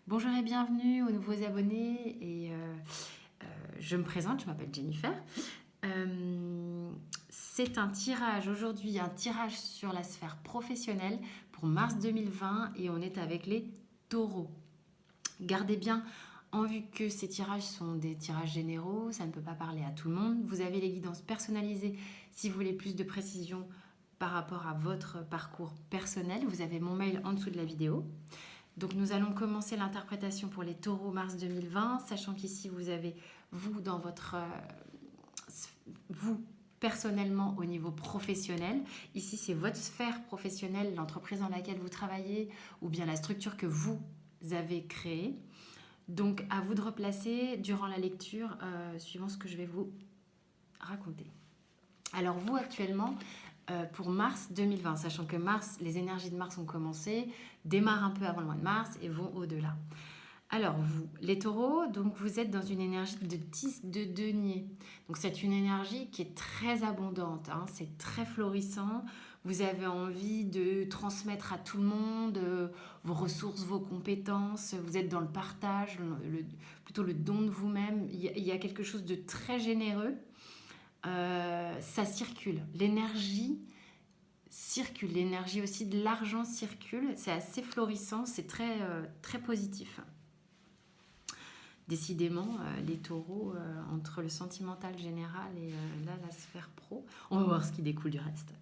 Bonjour et bienvenue aux nouveaux abonnés. Je me présente, je m'appelle Jennifer. C'est un tirage aujourd'hui, un tirage sur la sphère professionnelle pour mars 2020 et on est avec les taureaux. Gardez bien en vue que ces tirages sont des tirages généraux, ça ne peut pas parler à tout le monde. Vous avez les guidances personnalisées si vous voulez plus de précision par rapport à votre parcours personnel. Vous avez mon mail en dessous de la vidéo. Donc nous allons commencer l'interprétation pour les taureaux mars 2020, sachant qu'ici vous avez vous dans votre vous personnellement au niveau professionnel. Ici c'est votre sphère professionnelle, l'entreprise dans laquelle vous travaillez ou bien la structure que vous avez créée. Donc à vous de replacer durant la lecture suivant ce que je vais vous raconter. Alors vous actuellement pour mars 2020, sachant que mars, les énergies de Mars ont commencé, démarrent un peu avant le mois de mars et vont au-delà. Alors vous, les taureaux, donc vous êtes dans une énergie de 10 de denier. Donc c'est une énergie qui est très abondante, hein, c'est très florissant. Vous avez envie de transmettre à tout le monde vos ressources, vos compétences. Vous êtes dans le partage, plutôt le don de vous-même. Il y a quelque chose de très généreux. Ça circule. L'énergie circule. L'énergie aussi de l'argent circule. C'est assez florissant. C'est très positif. Décidément, les taureaux, entre le sentimental général et là, la sphère pro, on va voir ce qui découle du reste.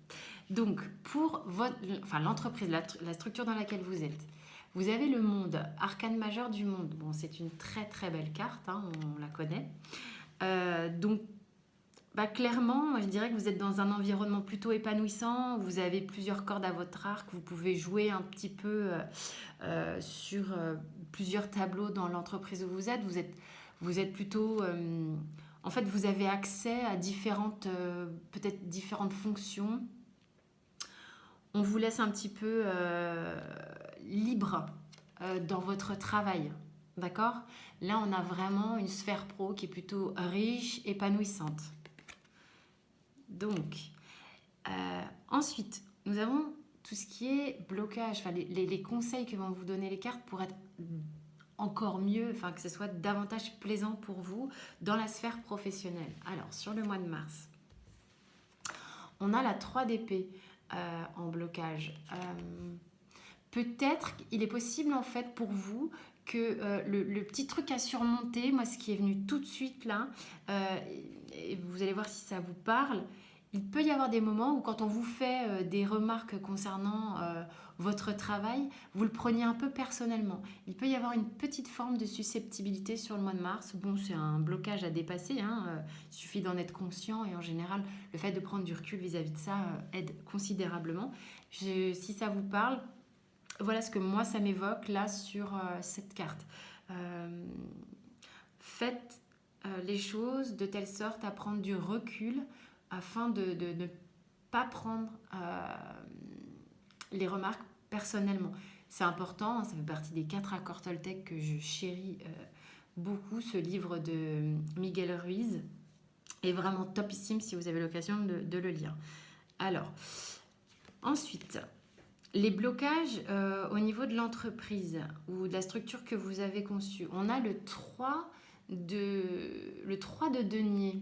Donc, pour l'entreprise, la structure dans laquelle vous êtes, vous avez le monde, arcane majeur du monde. Bon, c'est une très belle carte, hein, on la connaît. Donc, clairement, je dirais que vous êtes dans un environnement plutôt épanouissant. Vous avez plusieurs cordes à votre arc. Vous pouvez jouer un petit peu sur plusieurs tableaux dans l'entreprise où vous êtes. Vous êtes plutôt... en fait, vous avez accès à peut-être différentes fonctions. On vous laisse un petit peu libre dans votre travail. D'accord? Là, on a vraiment une sphère pro qui est plutôt riche, épanouissante. Donc, ensuite, nous avons tout ce qui est blocage, enfin, les conseils que vont vous donner les cartes pour être encore mieux, enfin, que ce soit davantage plaisant pour vous dans la sphère professionnelle. Alors, sur le mois de mars, on a la 3 d'épée en blocage. Peut-être qu'il est possible en fait pour vous que le petit truc à surmonter, moi ce qui est venu tout de suite là, et vous allez voir si ça vous parle, il peut y avoir des moments où quand on vous fait des remarques concernant votre travail, vous le preniez un peu personnellement. Il peut y avoir une petite forme de susceptibilité sur le mois de mars. Bon, c'est un blocage à dépasser, hein, il suffit d'en être conscient et en général, le fait de prendre du recul vis-à-vis de ça aide considérablement. Si ça vous parle, voilà ce que moi ça m'évoque là sur cette carte. Faites les choses de telle sorte à prendre du recul afin de ne pas prendre les remarques personnellement. C'est important, hein, ça fait partie des 4 accords Toltec que je chéris beaucoup. Ce livre de Miguel Ruiz est vraiment topissime si vous avez l'occasion de le lire. Alors, ensuite, les blocages au niveau de l'entreprise ou de la structure que vous avez conçue. On a le 3 de denier.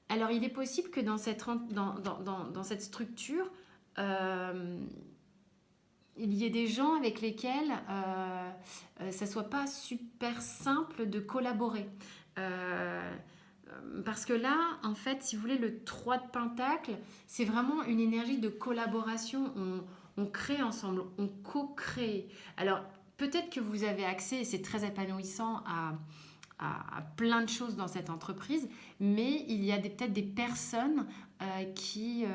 Alors, il est possible que dans cette structure, il y ait des gens avec lesquels ça ne soit pas super simple de collaborer. Parce que là, en fait, si vous voulez, le 3 de Pentacle, c'est vraiment une énergie de collaboration. On crée ensemble, on co-crée. Alors, peut-être que vous avez accès, et c'est très épanouissant, à plein de choses dans cette entreprise, mais il y a peut-être des personnes qui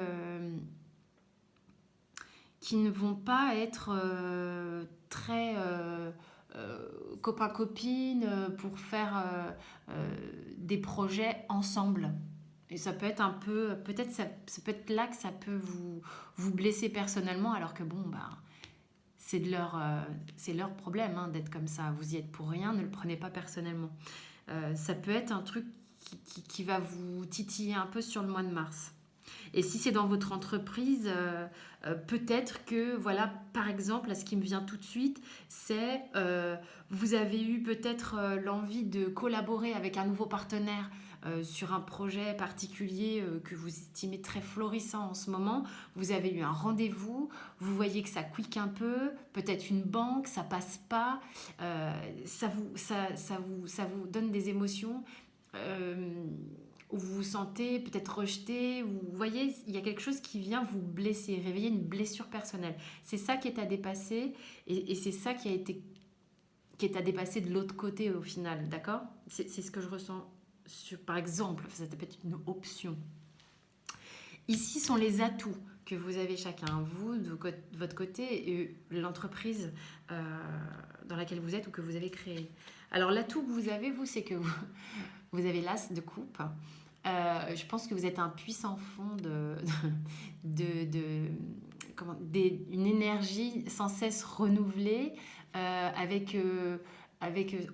ne vont pas être très copains-copines pour faire des projets ensemble. Et ça peut être un peu, peut-être ça peut être là que ça peut vous blesser personnellement, alors que bon, c'est leur problème hein, d'être comme ça. Vous y êtes pour rien, ne le prenez pas personnellement. Ça peut être un truc qui va vous titiller un peu sur le mois de mars. Et si c'est dans votre entreprise, peut-être que, voilà, par exemple, là, ce qui me vient tout de suite, c'est vous avez eu peut-être l'envie de collaborer avec un nouveau partenaire sur un projet particulier que vous estimez très florissant en ce moment. Vous avez eu un rendez-vous, vous voyez que ça quick un peu, peut-être une banque, ça passe pas, ça vous donne des émotions. euh, où vous vous sentez peut-être rejeté, ou vous voyez, il y a quelque chose qui vient vous blesser, réveiller une blessure personnelle. C'est ça qui est à dépasser, et c'est ça qui est à dépasser de l'autre côté au final, d'accord? C'est ce que je ressens, par exemple, ça peut être une option. Ici sont les atouts que vous avez chacun, vous, de votre côté, et l'entreprise dans laquelle vous êtes ou que vous avez créée. Alors l'atout que vous avez, vous, c'est que vous avez l'as de coupe. Je pense que vous êtes un puissant fond de une énergie sans cesse renouvelée, avec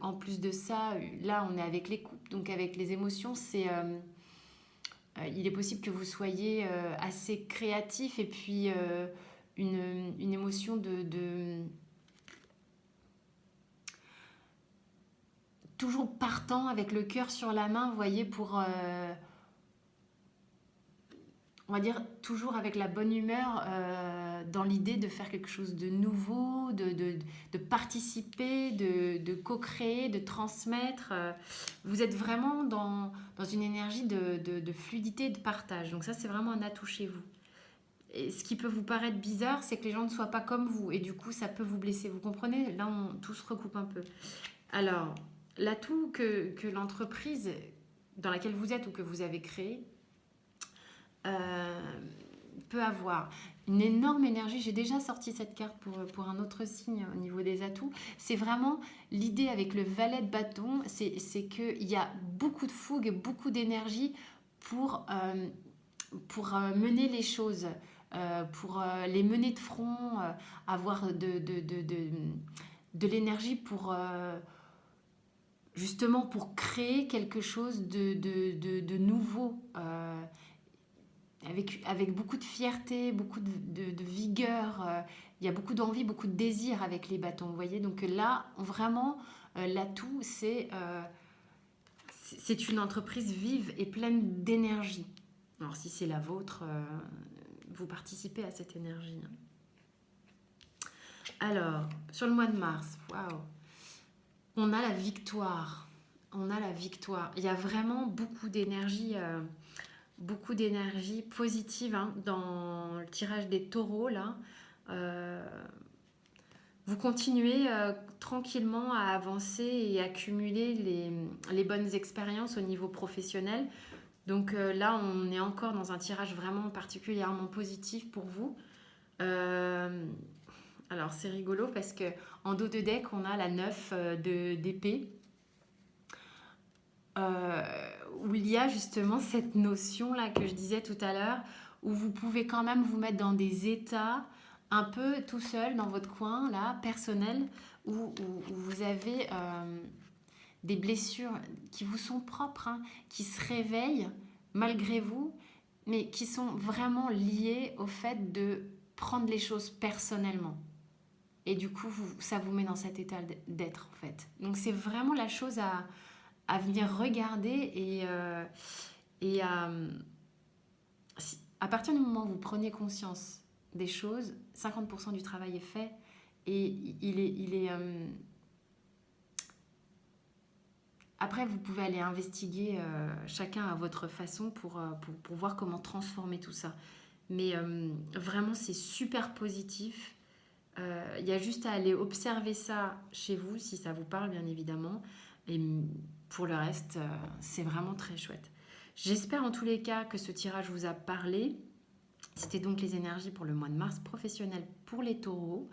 en plus de ça, là on est avec les coupes, donc avec les émotions, il est possible que vous soyez assez créatif, et puis une émotion toujours partant avec le cœur sur la main, vous voyez, pour on va dire toujours avec la bonne humeur, dans l'idée de faire quelque chose de nouveau, de participer, de co-créer, de transmettre. Vous êtes vraiment dans une énergie de fluidité, de partage. Donc ça, c'est vraiment un atout chez vous. Et ce qui peut vous paraître bizarre, c'est que les gens ne soient pas comme vous. Et du coup, ça peut vous blesser. Vous comprenez? Là, tout se recoupe un peu. Alors, l'atout que l'entreprise dans laquelle vous êtes ou que vous avez créé peut avoir une énorme énergie. J'ai déjà sorti cette carte pour un autre signe au niveau des atouts. C'est vraiment l'idée avec le valet de bâton, c'est qu'il y a beaucoup de fougue, beaucoup d'énergie pour mener les choses, pour les mener de front, avoir de l'énergie pour justement pour créer quelque chose de nouveau, avec beaucoup de fierté, beaucoup de vigueur. Il y a beaucoup d'envie, beaucoup de désir avec les bâtons, vous voyez. Donc là, vraiment, l'atout, c'est une entreprise vive et pleine d'énergie. Alors si c'est la vôtre, vous participez à cette énergie. Alors, sur le mois de mars, waouh, on a la victoire. On a la victoire. Il y a vraiment beaucoup d'énergie positive, hein, dans le tirage des taureaux là. Euh, vous continuez tranquillement à avancer et accumuler les bonnes expériences au niveau professionnel. Donc là, on est encore dans un tirage vraiment particulièrement positif pour vous. Euh, alors c'est rigolo parce que en dos de deck, on a la 9 d'épée. euh, où il y a justement cette notion-là que je disais tout à l'heure, où vous pouvez quand même vous mettre dans des états un peu tout seul dans votre coin, là, personnel, où vous avez des blessures qui vous sont propres, hein, qui se réveillent malgré vous, mais qui sont vraiment liées au fait de prendre les choses personnellement. Et du coup, ça vous met dans cet état d'être, en fait. Donc c'est vraiment la chose à venir regarder, et à partir du moment où vous prenez conscience des choses, 50% du travail est fait, et après vous pouvez aller investiguer chacun à votre façon pour voir comment transformer tout ça. Mais vraiment c'est super positif. Il y a juste à aller observer ça chez vous si ça vous parle, bien évidemment. Et pour le reste, c'est vraiment très chouette. J'espère en tous les cas que ce tirage vous a parlé. C'était donc les énergies pour le mois de mars professionnel pour les taureaux.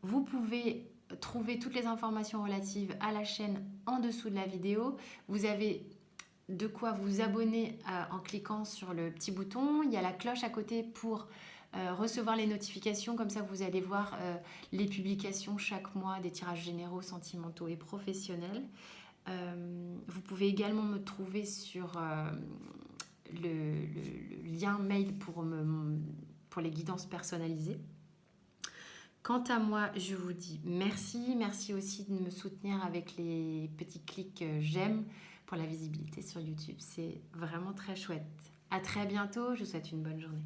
Vous pouvez trouver toutes les informations relatives à la chaîne en dessous de la vidéo. Vous avez de quoi vous abonner en cliquant sur le petit bouton. Il y a la cloche à côté pour recevoir les notifications, comme ça vous allez voir les publications chaque mois des tirages généraux, sentimentaux et professionnels. Vous pouvez également me trouver sur le lien mail pour les guidances personnalisées. Quant à moi, je vous dis merci. Merci aussi de me soutenir avec les petits clics j'aime pour la visibilité sur YouTube. C'est vraiment très chouette. À très bientôt. Je vous souhaite une bonne journée.